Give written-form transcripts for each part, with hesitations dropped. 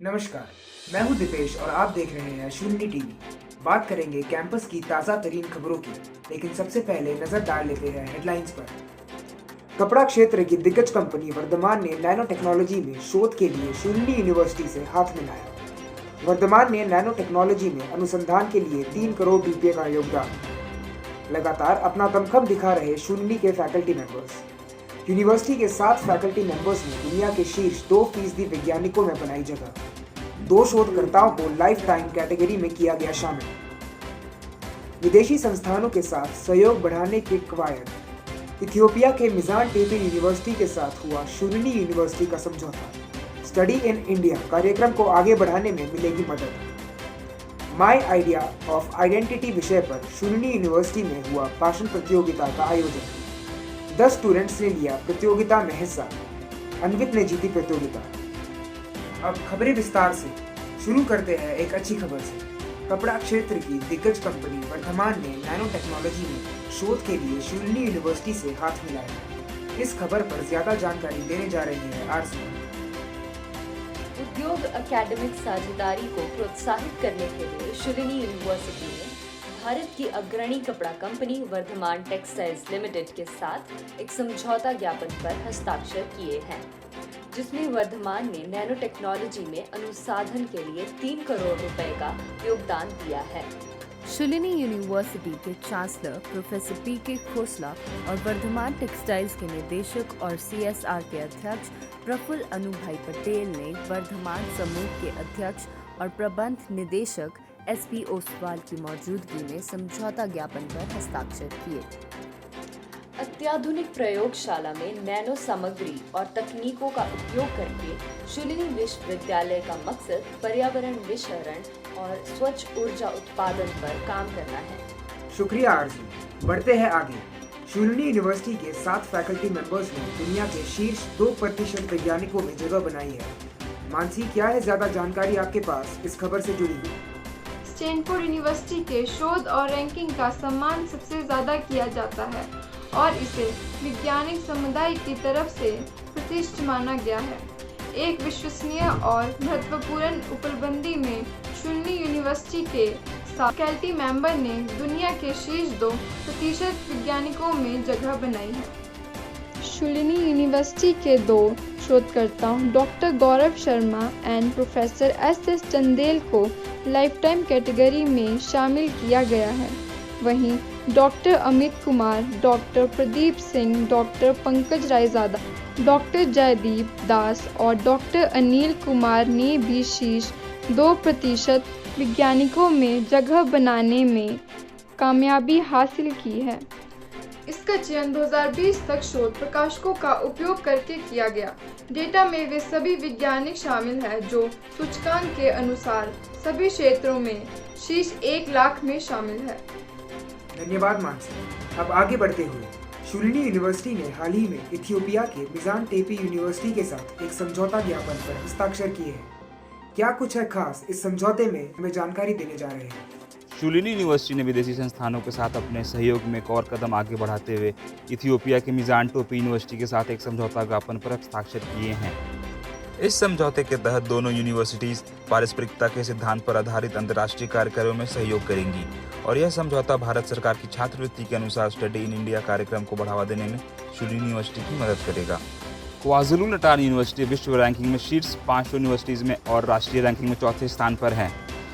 नमस्कार, मैं हूं दीपेश और आप देख रहे हैं शून्य टीवी। बात करेंगे कैंपस की ताज़ा तरीन खबरों की, लेकिन सबसे पहले नजर डाल लेते हैं हेडलाइंस पर। कपड़ा क्षेत्र की दिग्गज कंपनी वर्धमान ने नैनो टेक्नोलॉजी में शोध के लिए शून्य यूनिवर्सिटी से हाथ मिलाया। वर्धमान ने नैनो टेक्नोलॉजी में अनुसंधान के लिए 3 करोड़ रुपये का योगदान। लगातार अपना दमखम दिखा रहे शून्य के फैकल्टी मेंबर्स। यूनिवर्सिटी के 7 फैकल्टी मेंबर्स ने दुनिया के शीर्ष 2% वैज्ञानिकों में बनाई जगह। 2 शोधकर्ताओं को लाइफ टाइम कैटेगरी में किया गया शामिल। विदेशी संस्थानों के साथ सहयोग बढ़ाने की कवायद। इथियोपिया के मिजान टेपी यूनिवर्सिटी के साथ हुआ शून्य यूनिवर्सिटी का समझौता। स्टडी इन इंडिया कार्यक्रम को आगे बढ़ाने में मिलेगी मदद। माई आइडिया ऑफ आइडेंटिटी विषय पर शून्य यूनिवर्सिटी में हुआ भाषण प्रतियोगिता का आयोजन। 10 स्टूडेंट्स ने लिया प्रतियोगिता में हिस्सा। अन्वित ने जीती प्रतियोगिता। अब खबरें विस्तार से। शुरू करते हैं एक अच्छी खबर से। कपड़ा क्षेत्र की दिग्गज कंपनी वर्धमान ने नैनो टेक्नोलॉजी में शोध के लिए शून्य यूनिवर्सिटी से हाथ मिलाया। इस खबर पर ज्यादा जानकारी देने जा रही है आरसी। उद्योग अकेडमिक साझेदारी को प्रोत्साहित करने के लिए शूलिनी यूनिवर्सिटी ने भारत की अग्रणी कपड़ा कंपनी वर्धमान टेक्सटाइल्स लिमिटेड के साथ एक समझौता ज्ञापन पर हस्ताक्षर किए हैं, जिसमें वर्धमान ने नैनो टेक्नोलॉजी में अनुसंधान के लिए 3 करोड़ रुपए का योगदान दिया है। शूलिनी यूनिवर्सिटी के चांसलर प्रोफेसर पी.के. खोसला और वर्धमान टेक्सटाइल्स के निदेशक और CSR के अध्यक्ष प्रफुल्ल अनुभा पटेल ने वर्धमान समूह के अध्यक्ष और प्रबंध निदेशक SP ओसवाल की मौजूदगी में समझौता ज्ञापन पर हस्ताक्षर किए। अत्याधुनिक प्रयोगशाला में नैनो सामग्री और तकनीकों का उपयोग करके शूलिनी विश्वविद्यालय का मकसद पर्यावरण विषहरण और स्वच्छ ऊर्जा उत्पादन पर काम करना है। शुक्रिया आरसी। बढ़ते हैं आगे। शूलिनी यूनिवर्सिटी के 7 फैकल्टी मेंबर्स ने दुनिया के शीर्ष 2% वैज्ञानिकों में जगह बनाई है। मानसी, क्या है ज्यादा जानकारी आपके पास इस खबर से जुड़ी हुई? स्टैनफोर्ड यूनिवर्सिटी के शोध और रैंकिंग का सम्मान सबसे ज्यादा किया जाता है और इसे वैज्ञानिक समुदाय की तरफ से प्रतिष्ठित माना गया है। एक विश्वसनीय और महत्वपूर्ण उपलब्धि में शून्य यूनिवर्सिटी के फैकल्टी मेंबर ने दुनिया के शीर्ष 2% वैज्ञानिकों में जगह बनाई है। शूलिनी यूनिवर्सिटी के 2 शोधकर्ताओं doctor Gaurav Sharma and professor S.S. Chandel को लाइफ टाइम कैटेगरी में शामिल किया गया है। वहीं doctor Amit Kumar, doctor Pradeep Singh, doctor Pankaj Raizada, doctor Jaydeep Das और डॉक्टर अनिल कुमार ने भी शीर्ष 2% वैज्ञानिकों में जगह बनाने में कामयाबी हासिल की है। इसका चयन 2020 तक शोध प्रकाशकों का उपयोग करके किया गया। डेटा में वे सभी वैज्ञानिक शामिल हैं जो सूचकांक के अनुसार सभी क्षेत्रों में शीर्ष 1 लाख में शामिल है। धन्यवाद मानसी। अब आगे बढ़ते हुए, शूलिनी यूनिवर्सिटी ने हाल ही में इथियोपिया के मिजान टेपी यूनिवर्सिटी के साथ एक समझौता ज्ञापन पर हस्ताक्षर किए हैं। क्या कुछ है खास इस समझौते में, हमें जानकारी देने जा रहे हैं। शूलिनी यूनिवर्सिटी ने विदेशी संस्थानों के साथ अपने सहयोग में एक और कदम आगे बढ़ाते हुए इथियोपिया के मिजान टेपी यूनिवर्सिटी के साथ एक समझौता ज्ञापन पर हस्ताक्षर किए हैं। इस समझौते के तहत दोनों यूनिवर्सिटीज पारस्परिकता के सिद्धांत पर आधारित अंतर्राष्ट्रीय कार्यक्रमों में सहयोग करेंगी और यह समझौता भारत सरकार की छात्रवृत्ति के अनुसार स्टडी इन इंडिया कार्यक्रम को बढ़ावा देने में शूलिनी यूनिवर्सिटी की मदद करेगा। क्वाज़ुलु-नटाल यूनिवर्सिटी विश्व रैंकिंग में शीर्ष 500 यूनिवर्सिटीज में और राष्ट्रीय रैंकिंग में 4थे स्थान पर है।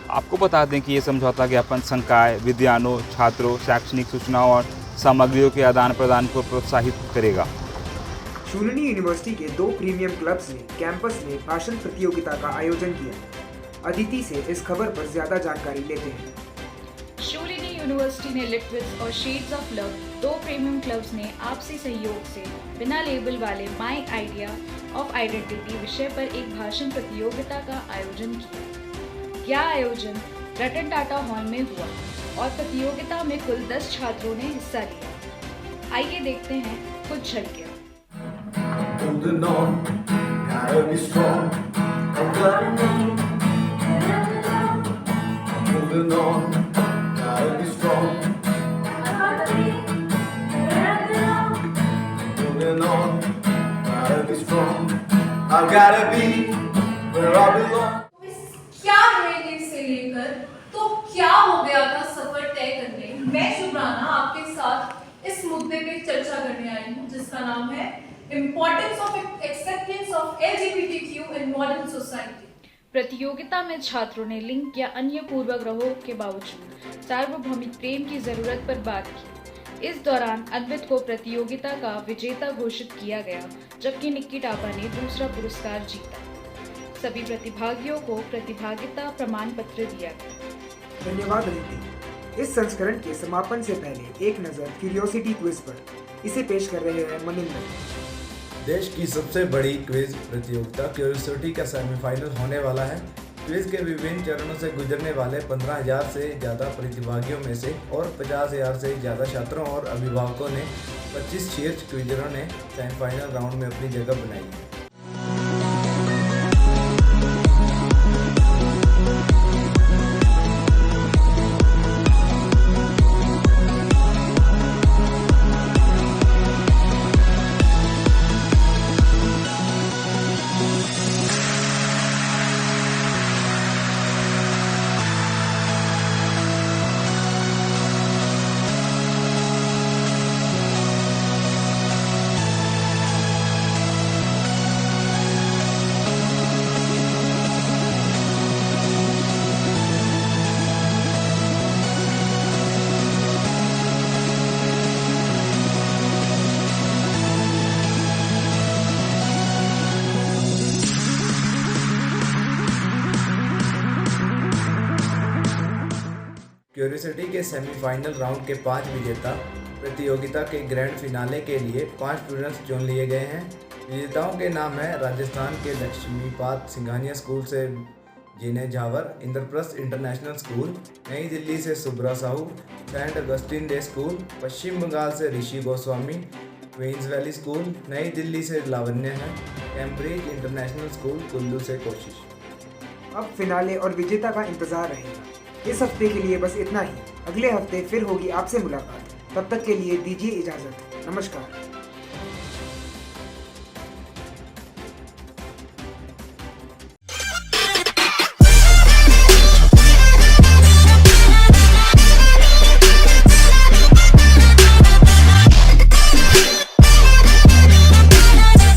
आपको बता दें कि ये समझौता ज्ञापन संकाय, विद्वानों, छात्रों, शैक्षणिक सूचनाओं और सामग्रियों के आदान प्रदान को प्रोत्साहित करेगा। शूलिनी यूनिवर्सिटी के 2 प्रीमियम क्लब्स ने कैंपस में भाषण प्रतियोगिता का आयोजन किया। अदिति से इस खबर पर ज्यादा जानकारी लेते हैं। शूलिनी यूनिवर्सिटी ने लिक्विड्स और shades of love 2 premium clubs ने आपसी सहयोग से बिना लेबल वाले माई आइडिया ऑफ आइडेंटिटी विषय पर एक भाषण प्रतियोगिता का आयोजन किया। यह आयोजन रतन टाटा हॉल में हुआ और प्रतियोगिता में कुल 10 छात्रों ने हिस्सा लिया। आइए देखते हैं कुछ झलकियां। Holding on, gotta be strong. I'm holding on, gotta be strong. Holding on, gotta be strong. I gotta be where I belong. क्या रहेंगे इसे लेकर, तो क्या हो गया था सफर तय करने। मैं शुभराना आपके साथ इस मुद्दे पे चर्चा करने आई हूँ, जिसका नाम है importance of acceptance of LGBTQ in modern society. प्रतियोगिता में छात्रों ने लिंग या अन्य पूर्वाग्रहों के बावजूद सार्वभौमिक प्रेम की जरूरत पर बात की। इस दौरान अद्वैत को प्रतियोगिता का विजेता घोषित किया गया, जबकि निक्की टापा ने दूसरा पुरस्कार जीता। सभी प्रतिभागियों को प्रतिभागिता प्रमाण पत्र दिया गया। धन्यवाद रिद्धि। इस संस्करण के समापन से पहले एक नज़र क्यूरियोसिटी क्विज पर। इसे पेश कर रहे हैं मनिंदर। देश की सबसे बड़ी क्विज प्रतियोगिता क्यूरियोसिटी का सेमीफाइनल होने वाला है। क्विज के विभिन्न चरणों से गुजरने वाले 15,000 से ज़्यादा प्रतिभागियों में से और 50,000 से ज़्यादा छात्रों और अभिभावकों ने 25 शीर्ष क्विजरों ने सेमीफाइनल राउंड में अपनी जगह बनाई है। क्यूरियोसिटी के सेमीफाइनल राउंड के 5 विजेता प्रतियोगिता के ग्रैंड फिनाले के लिए 5 स्टूडेंट्स चुन लिए गए हैं। विजेताओं के नाम हैं राजस्थान के लक्ष्मीपाद सिंघानिया स्कूल से जिने झावर, इंद्रप्रस्थ इंटरनेशनल स्कूल, नई दिल्ली से Subhra Sahu, saint Augustine day school, Paschim Bangal से Rishi Goswami, Queens Valley school, New Delhi से लावण्य है, कैम्ब्रिज इंटरनेशनल स्कूल कुल्लू से कोशिश। अब फिनाले और विजेता का इंतजार रहेगा। इस हफ्ते के लिए बस इतना ही। अगले हफ्ते फिर होगी आपसे मुलाकात। तब तक के लिए दीजिए इजाजत। नमस्कार।